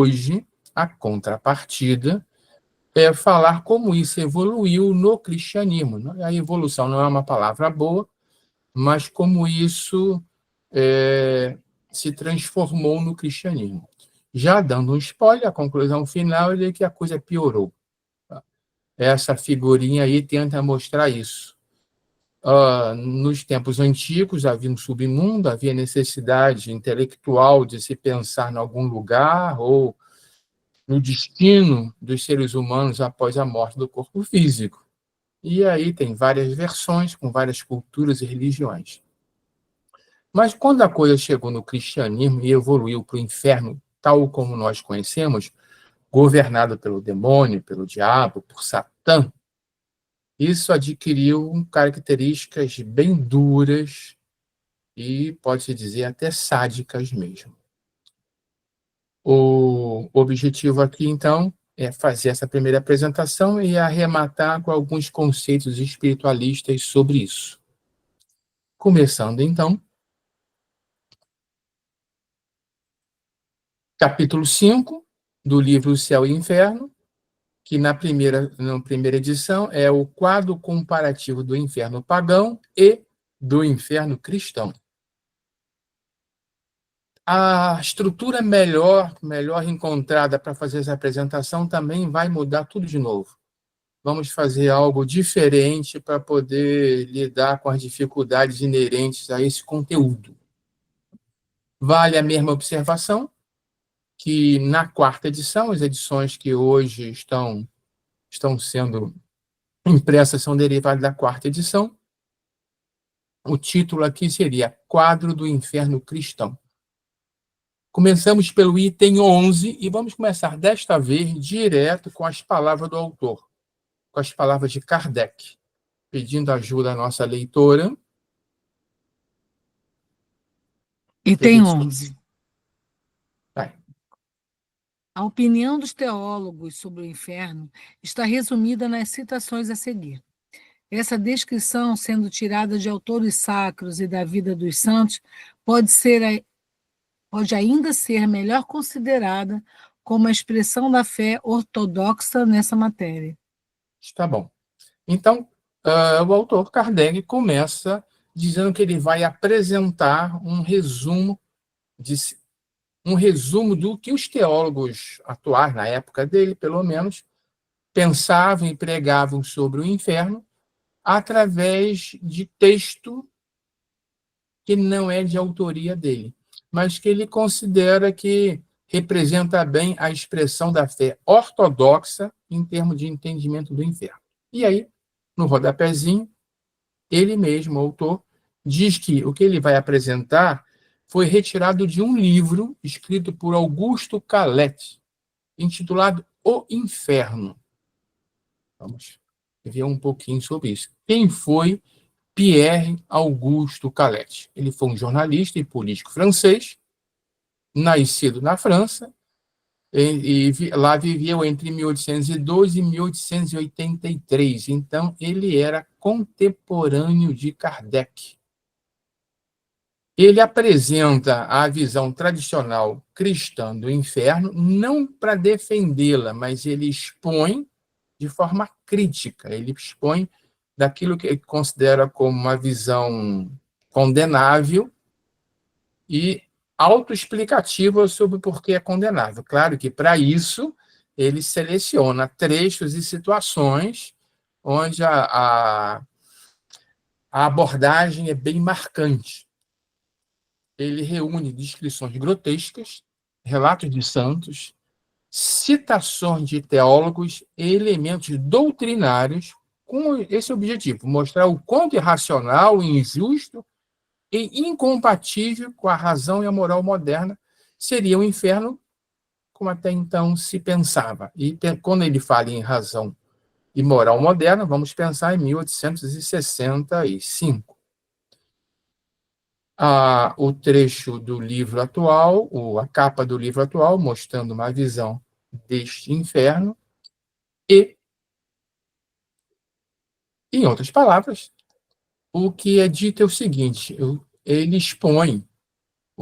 hoje, a contrapartida é falar como isso evoluiu no cristianismo. A evolução não é uma palavra boa, mas como isso se transformou no cristianismo. Já dando um spoiler, a conclusão final é que a coisa piorou. Essa figurinha aí tenta mostrar isso. Nos tempos antigos havia um submundo, havia necessidade intelectual de se pensar em algum lugar ou no destino dos seres humanos após a morte do corpo físico. E aí tem várias versões com várias culturas e religiões. Mas quando a coisa chegou no cristianismo e evoluiu para o inferno, tal como nós conhecemos, governado pelo demônio, pelo diabo, por Satã, isso adquiriu características bem duras e, pode-se dizer, até sádicas mesmo. O objetivo aqui, então, é fazer essa primeira apresentação e arrematar com alguns conceitos espiritualistas sobre isso. Começando, então, capítulo 5 do livro O Céu e o Inferno, que na primeira edição é o quadro comparativo do inferno pagão e do inferno cristão. A estrutura melhor encontrada para fazer essa apresentação também vai mudar tudo de novo. Vamos fazer algo diferente para poder lidar com as dificuldades inerentes a esse conteúdo. Vale a mesma observação que na quarta edição, as edições que hoje estão sendo impressas são derivadas da quarta edição. O título aqui seria Quadro do Inferno Cristão. Começamos pelo item 11 e vamos começar desta vez direto com as palavras do autor, com as palavras de Kardec, pedindo ajuda à nossa leitora. Item 11. Vai. A opinião dos teólogos sobre o inferno está resumida nas citações a seguir. Essa descrição, sendo tirada de autores sacros e da vida dos santos, pode ainda ser melhor considerada como a expressão da fé ortodoxa nessa matéria. Está bom. Então, o autor Kardec começa dizendo que ele vai apresentar um resumo do que os teólogos atuais, na época dele, pelo menos, pensavam e pregavam sobre o inferno através de texto que não é de autoria dele, mas que ele considera que representa bem a expressão da fé ortodoxa em termos de entendimento do inferno. E aí, no rodapézinho, ele mesmo, o autor, diz que o que ele vai apresentar foi retirado de um livro escrito por Augusto Calette, intitulado O Inferno. Vamos ver um pouquinho sobre isso. Quem foi Pierre Auguste Calette? Ele foi um jornalista e político francês, nascido na França, e lá viveu entre 1812 e 1883. Então, ele era contemporâneo de Kardec. Ele apresenta a visão tradicional cristã do inferno, não para defendê-la, mas ele expõe de forma crítica, ele expõe daquilo que ele considera como uma visão condenável e autoexplicativa sobre por que é condenável. Claro que, para isso, ele seleciona trechos e situações onde a abordagem é bem marcante. Ele reúne descrições grotescas, relatos de santos, citações de teólogos e elementos doutrinários com esse objetivo, mostrar o quanto irracional, injusto e incompatível com a razão e a moral moderna seria o inferno, como até então se pensava. E quando ele fala em razão e moral moderna, vamos pensar em 1865. O trecho do livro atual, a capa do livro atual, mostrando uma visão deste inferno, e, em outras palavras, o que é dito é o seguinte: ele expõe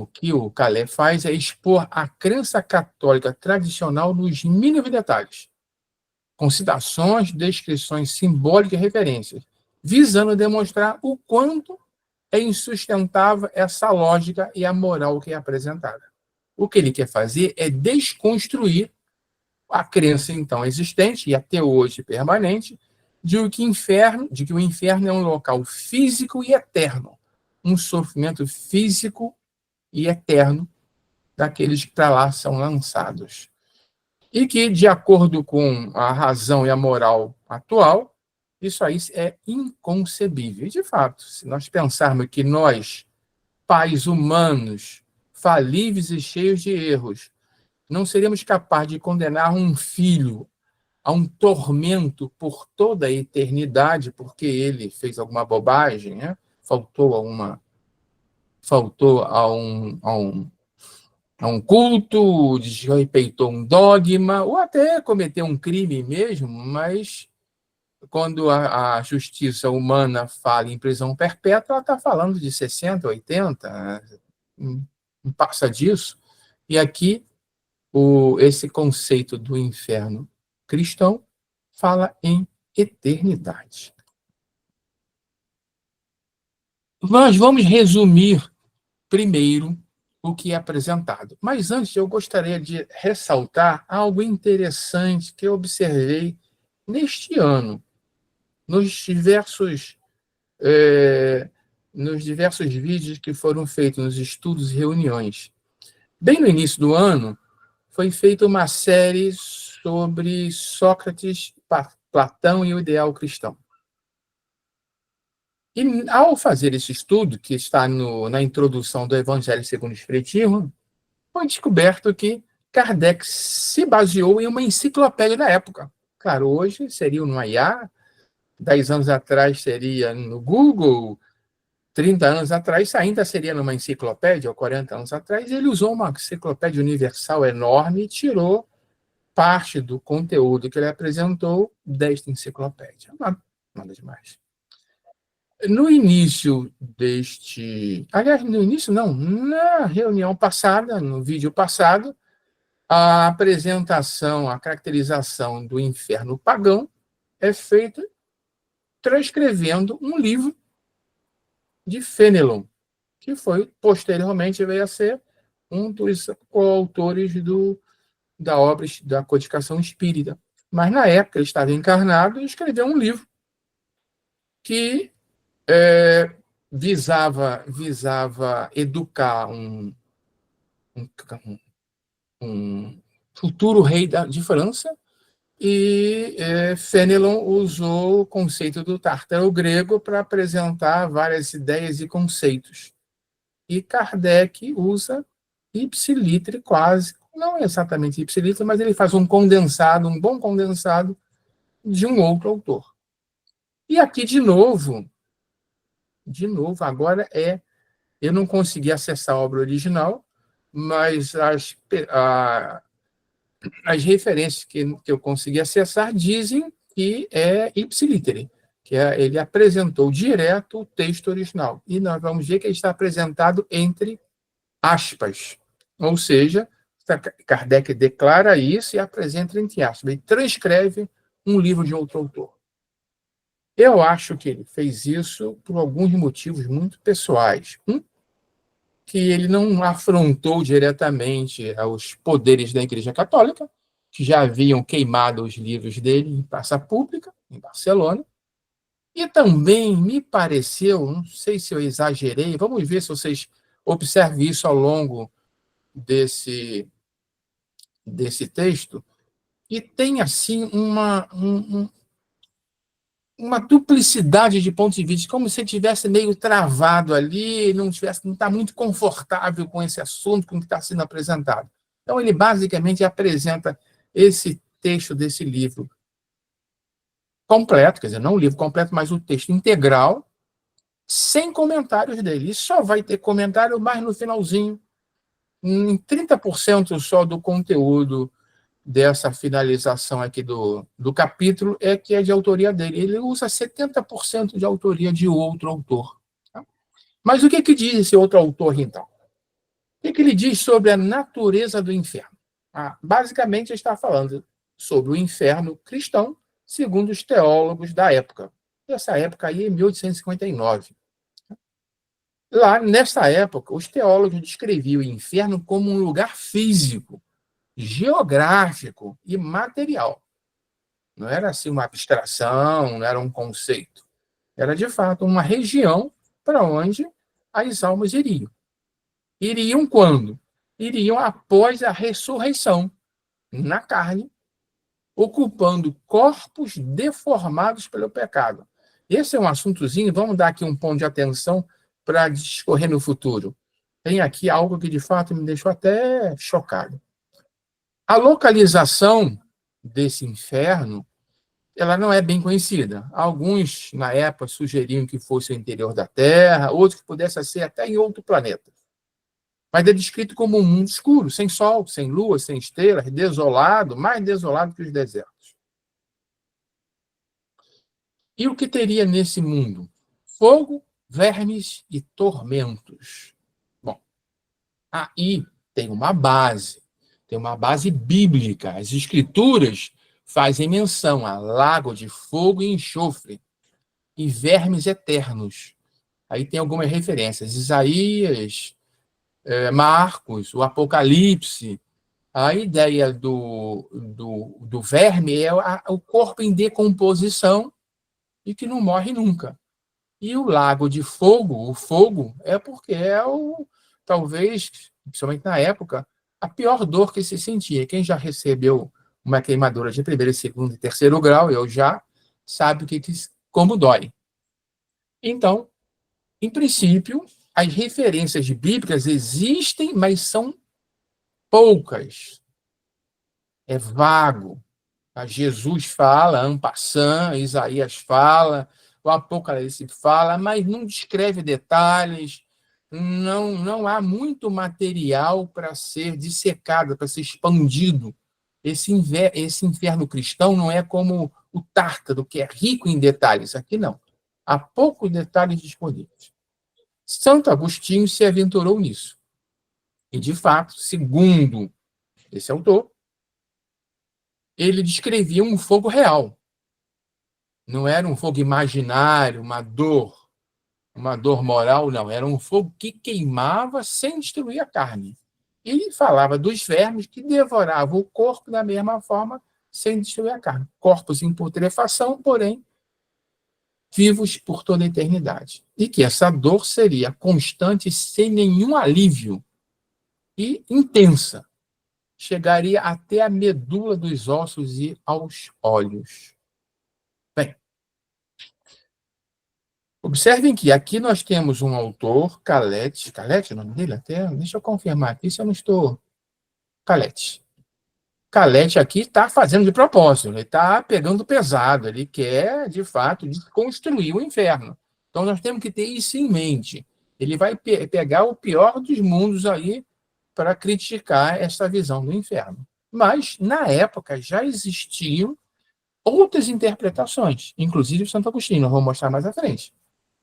o que o Calé faz é expor a crença católica tradicional nos mínimos detalhes, com citações, descrições simbólicas e referências, visando demonstrar o quanto é insustentável essa lógica e a moral que é apresentada. O que ele quer fazer é desconstruir a crença, então, existente e até hoje permanente, de que o inferno é um local físico e eterno, um sofrimento físico e eterno daqueles que para lá são lançados. E que, de acordo com a razão e a moral atual, isso aí é inconcebível. E, de fato, se nós pensarmos que nós, pais humanos, falíveis e cheios de erros, não seríamos capazes de condenar um filho a um tormento por toda a eternidade, porque ele fez alguma bobagem, né? Faltou a um culto, desrespeitou um dogma, ou até cometeu um crime mesmo, mas quando a justiça humana fala em prisão perpétua, ela está falando de 60, 80, não passa disso. E aqui, esse conceito do inferno cristão fala em eternidade. Nós vamos resumir primeiro o que é apresentado. Mas antes, eu gostaria de ressaltar algo interessante que eu observei neste ano, nos diversos, nos diversos vídeos que foram feitos nos estudos e reuniões. Bem no início do ano, foi feita uma série sobre Sócrates, Platão e o ideal cristão. E, ao fazer esse estudo, que está na introdução do Evangelho segundo o Espiritismo, foi descoberto que Kardec se baseou em uma enciclopédia da época. Claro, hoje seria no IA, 10 anos atrás seria no Google, 30 anos atrás ainda seria numa enciclopédia, ou 40 anos atrás, ele usou uma enciclopédia universal enorme e tirou parte do conteúdo que ele apresentou desta enciclopédia. Nada demais. No início aliás, no início não, na reunião passada, no vídeo passado, a apresentação, a caracterização do inferno pagão é feita transcrevendo um livro de Fenelon, que foi, posteriormente, veio a ser um dos coautores da obra da Codificação Espírita. Mas, na época, ele estava encarnado e escreveu um livro que visava educar um futuro rei de França, e Fenelon usou o conceito do tártaro grego para apresentar várias ideias e conceitos. E Kardec usa ipsiliter quase, não exatamente ipsiliter, mas ele faz um condensado, um bom condensado de um outro autor. E aqui, de novo, agora eu não consegui acessar a obra original, mas as referências que eu consegui acessar dizem que é ipsiliter, que ele apresentou direto o texto original. E nós vamos ver que ele está apresentado entre aspas. Ou seja, Kardec declara isso e apresenta entre aspas. Ele transcreve um livro de outro autor. Eu acho que ele fez isso por alguns motivos muito pessoais. Que ele não afrontou diretamente aos poderes da Igreja Católica, que já haviam queimado os livros dele em praça pública, em Barcelona. E também me pareceu, não sei se eu exagerei, vamos ver se vocês observam isso ao longo desse texto, e tem, assim, uma duplicidade de pontos de vista, como se ele estivesse meio travado ali, não está muito confortável com esse assunto, com o que está sendo apresentado. Então, ele basicamente apresenta esse texto desse livro completo, quer dizer, não o livro completo, mas o texto integral, sem comentários dele. E só vai ter comentário mais no finalzinho, em 30% só do conteúdo dessa finalização aqui do capítulo que é de autoria dele. Ele usa 70% de autoria de outro autor. Tá? Mas o que diz esse outro autor, então? O que ele diz sobre a natureza do inferno? Basicamente, ele está falando sobre o inferno cristão, segundo os teólogos da época. Essa época aí é 1859. Lá, nessa época, os teólogos descreviam o inferno como um lugar físico, geográfico e material. Não era assim uma abstração, não era um conceito. Era, de fato, uma região para onde as almas iriam. Iriam quando? Iriam após a ressurreição, na carne, ocupando corpos deformados pelo pecado. Esse é um assuntozinho, vamos dar aqui um ponto de atenção para discorrer no futuro. Tem aqui algo que, de fato, me deixou até chocado. A localização desse inferno, ela não é bem conhecida. Alguns, na época, sugeriam que fosse o interior da Terra, outros que pudesse ser até em outro planeta. Mas é descrito como um mundo escuro, sem sol, sem lua, sem estrelas, desolado, mais desolado que os desertos. E o que teria nesse mundo? Fogo, vermes e tormentos. Bom, aí tem uma base bíblica. As escrituras fazem menção a lago de fogo e enxofre e vermes eternos. Aí tem algumas referências. Isaías, Marcos, o Apocalipse. A ideia do verme é o corpo em decomposição e que não morre nunca. E o lago de fogo, o fogo, é porque talvez, principalmente na época, a pior dor que se sentia. Quem já recebeu uma queimadura de primeiro, segundo e terceiro grau, eu já, sabe como dói. Então, em princípio, as referências bíblicas existem, mas são poucas. É vago. Jesus fala, en passant, Isaías fala, o Apocalipse fala, mas não descreve detalhes, não há muito material para ser dissecado, para ser expandido. Esse inferno cristão não é como o Tártaro, que é rico em detalhes. Aqui não. Há poucos detalhes disponíveis. Santo Agostinho se aventurou nisso. E, de fato, segundo esse autor, ele descrevia um fogo real. Não era um fogo imaginário, uma dor moral, não. Era um fogo que queimava sem destruir a carne. E falava dos vermes que devoravam o corpo da mesma forma, sem destruir a carne. Corpos em putrefação, porém, vivos por toda a eternidade. E que essa dor seria constante, sem nenhum alívio, e intensa. Chegaria até a medula dos ossos e aos olhos. Bem, observem que aqui nós temos um autor, Calete é o nome dele até? Deixa eu confirmar aqui se eu não estou... Calete. Calete aqui está fazendo de propósito, ele está pegando pesado, ele quer, de fato, desconstruir o inferno. Então nós temos que ter isso em mente. Ele vai pegar o pior dos mundos aí para criticar essa visão do inferno. Mas, na época, já existiam outras interpretações, inclusive Santo Agostinho, nós vamos mostrar mais à frente.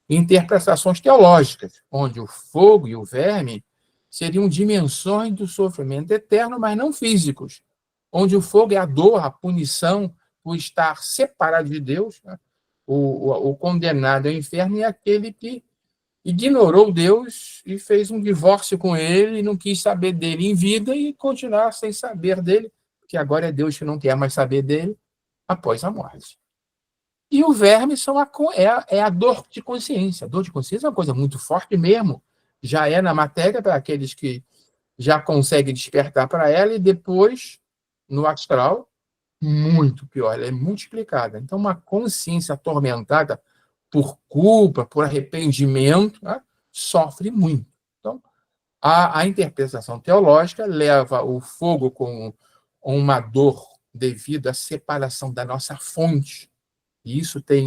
Interpretações teológicas, onde o fogo e o verme seriam dimensões do sofrimento eterno, mas não físicos, onde o fogo é a dor, a punição por estar separado de Deus, né? O condenado ao inferno é aquele que ignorou Deus e fez um divórcio com ele, não quis saber dele em vida e continuar sem saber dele, porque agora é Deus que não quer mais saber dele após a morte. E o verme é a dor de consciência. A dor de consciência é uma coisa muito forte mesmo. Já é na matéria para aqueles que já conseguem despertar para ela e depois, no astral, muito pior. Ela é multiplicada. Então, uma consciência atormentada por culpa, por arrependimento, né, sofre muito. Então, a interpretação teológica leva o fogo com uma dor devido à separação da nossa fonte. E isso tem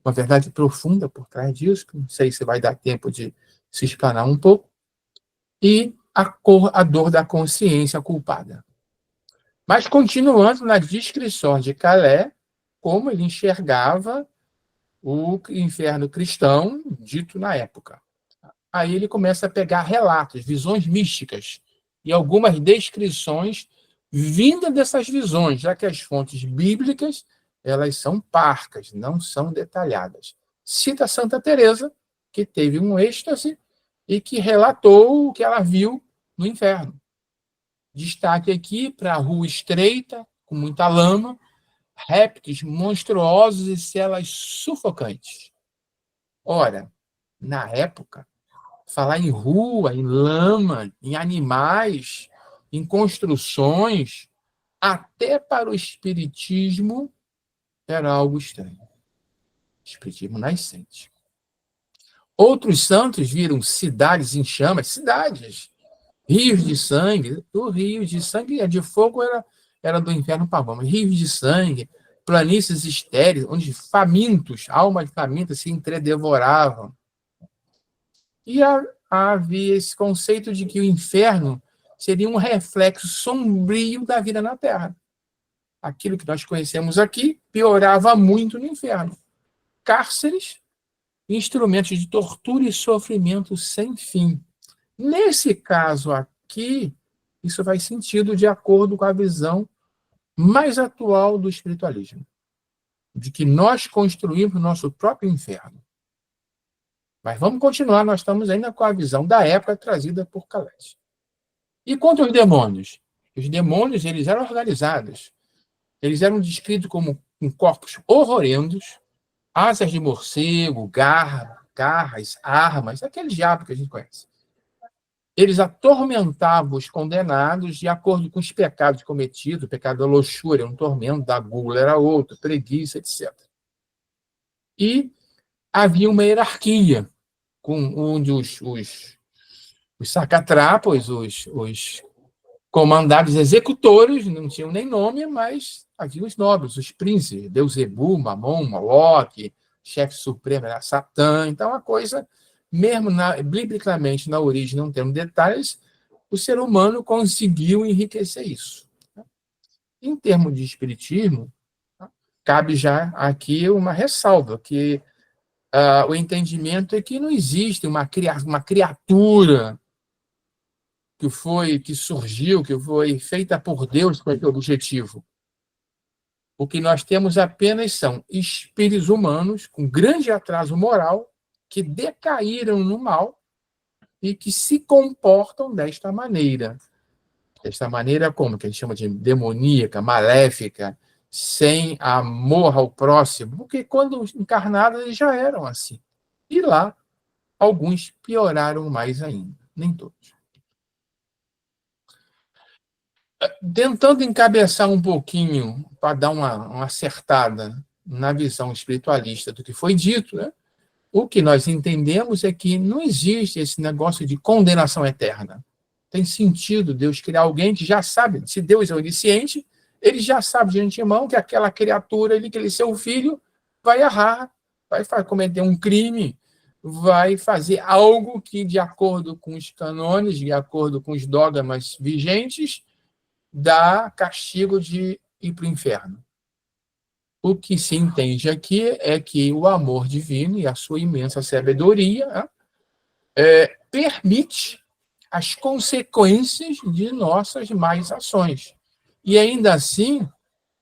uma verdade profunda por trás disso, que não sei se vai dar tempo de se explanar um pouco. E a dor da consciência culpada. Mas continuando na descrição de Calais, como ele enxergava o inferno cristão dito na época. aí ele começa a pegar relatos, visões místicas e algumas descrições vindas dessas visões, já que as fontes bíblicas elas são parcas, não são detalhadas. Cita Santa Teresa, que teve um êxtase e que relatou o que ela viu no inferno. Destaque aqui para a rua estreita, com muita lama, répteis monstruosos e celas sufocantes. Ora, na época, falar em rua, em lama, em animais, em construções, até para o espiritismo era algo estranho. Espiritismo nascente. Outros santos viram cidades em chamas, cidades, rios de sangue. O rio de sangue, de fogo era do inferno para Roma. Rios de sangue, planícies estéreis, onde famintos, almas famintas se entredevoravam. E havia esse conceito de que o inferno seria um reflexo sombrio da vida na Terra. Aquilo que nós conhecemos aqui piorava muito no inferno. Cárceres, instrumentos de tortura e sofrimento sem fim. Nesse caso aqui, isso faz sentido de acordo com a visão mais atual do espiritualismo, de que nós construímos o nosso próprio inferno. Mas vamos continuar, nós estamos ainda com a visão da época trazida por Calais. E quanto aos demônios? Os demônios, eles eram organizados. Eles eram descritos como com corpos horrendos, asas de morcego, garras, armas, aquele diabo que a gente conhece. Eles atormentavam os condenados de acordo com os pecados cometidos. O pecado da luxúria, um tormento, da gula era outro, preguiça, etc. E havia uma hierarquia, onde os sacatrapos, os comandados executores, não tinham nem nome, mas havia os nobres, os príncipes, Beuzebu, Mamon, Moloque, chefe supremo era Satã. Então, a coisa, mesmo biblicamente, na origem, não tendo detalhes, o ser humano conseguiu enriquecer isso. Em termos de espiritismo, cabe já aqui uma ressalva, que o entendimento é que não existe uma criatura que surgiu, que foi feita por Deus com esse objetivo. O que nós temos apenas são espíritos humanos com grande atraso moral que decaíram no mal e que se comportam desta maneira. Desta maneira como? Que a gente chama de demoníaca, maléfica, sem amor ao próximo. Porque quando encarnados eles já eram assim. E lá, alguns pioraram mais ainda. Nem todos. Tentando encabeçar um pouquinho, para dar uma acertada na visão espiritualista do que foi dito, né? O que nós entendemos é que não existe esse negócio de condenação eterna. Tem sentido Deus criar alguém que já sabe, se Deus é onisciente, ele já sabe de antemão que aquela criatura, aquele seu filho, vai errar, vai cometer um crime, vai fazer algo que, de acordo com os cânones, de acordo com os dogmas vigentes, dá castigo de ir para o inferno. O que se entende aqui é que o amor divino e a sua imensa sabedoria permite as consequências de nossas más ações. E ainda assim,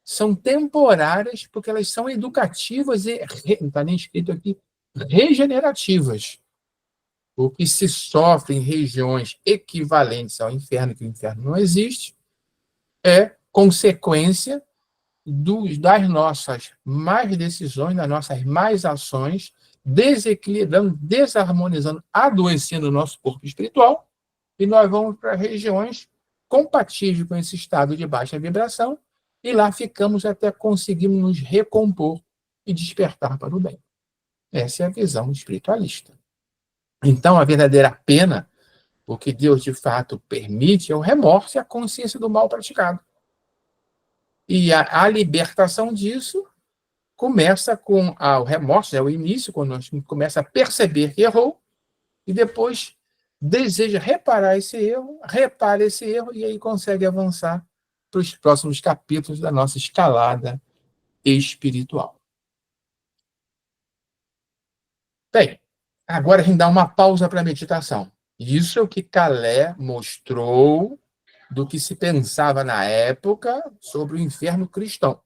são temporárias, porque elas são educativas e, não está nem escrito aqui, regenerativas. O que se sofre em regiões equivalentes ao inferno, que o inferno não existe, é consequência das nossas más decisões, das nossas más ações, desequilibrando, desarmonizando, adoecendo o nosso corpo espiritual, e nós vamos para regiões compatíveis com esse estado de baixa vibração, e lá ficamos até conseguirmos nos recompor e despertar para o bem. Essa é a visão espiritualista. Então, a verdadeira pena, o que Deus de fato permite, é o remorso e a consciência do mal praticado. E a libertação disso começa com o remorso, é o início, quando a gente começa a perceber que errou, e depois deseja reparar esse erro, repara esse erro, e aí consegue avançar para os próximos capítulos da nossa escalada espiritual. Bem, Agora a gente dá uma pausa para a meditação. Isso é o que Calé mostrou do que se pensava na época sobre o inferno cristão.